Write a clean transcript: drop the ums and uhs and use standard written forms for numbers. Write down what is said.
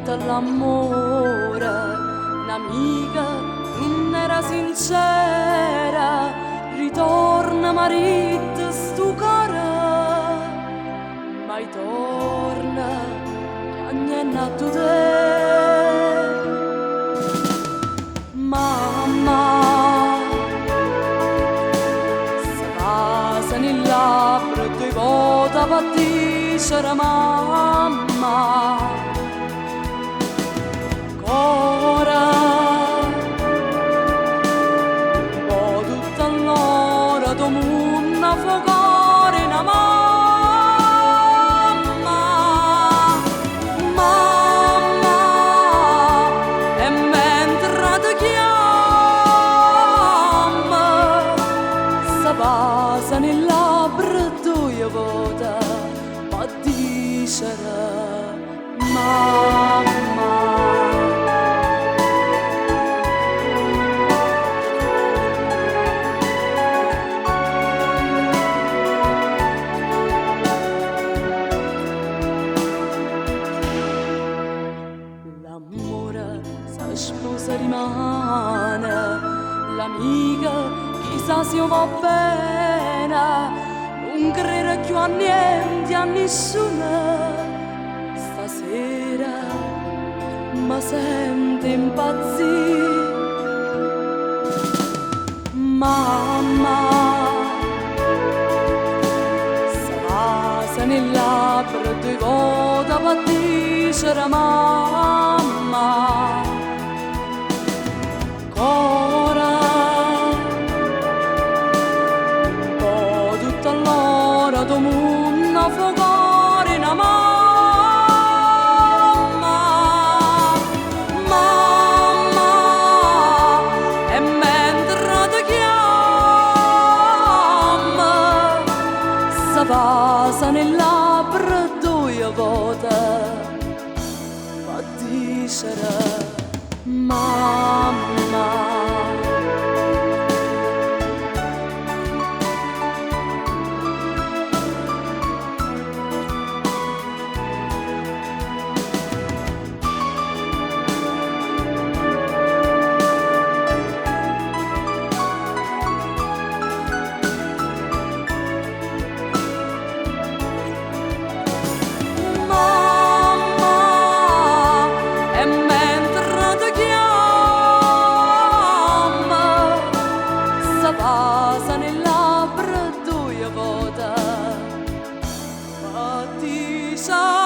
fatta l'amore, un'amica non era sincera, ritorna marito stu cara, mai torna che non è nato te. Mamma, se passa nel labbro due volte per dicere mamma, ora un po' tutta l'ora do munna fogare una mamma, mamma, e mentre ti chiama se passa nel labbro due volte per dicere mamma. L'amore se sposa rimane, l'amica chissà se va bene, non crede più a niente, a nessuno. Stasera mi sento impazzire. Mamma, se passa nel labbro due volte per dicere mamma, ora un po' tutta l'ora do munna fogare una mamma, mamma, e mentre ti chiama se passa nel labbro due volte per dicere mamma. Passa nel labbro due volte, ma ti sa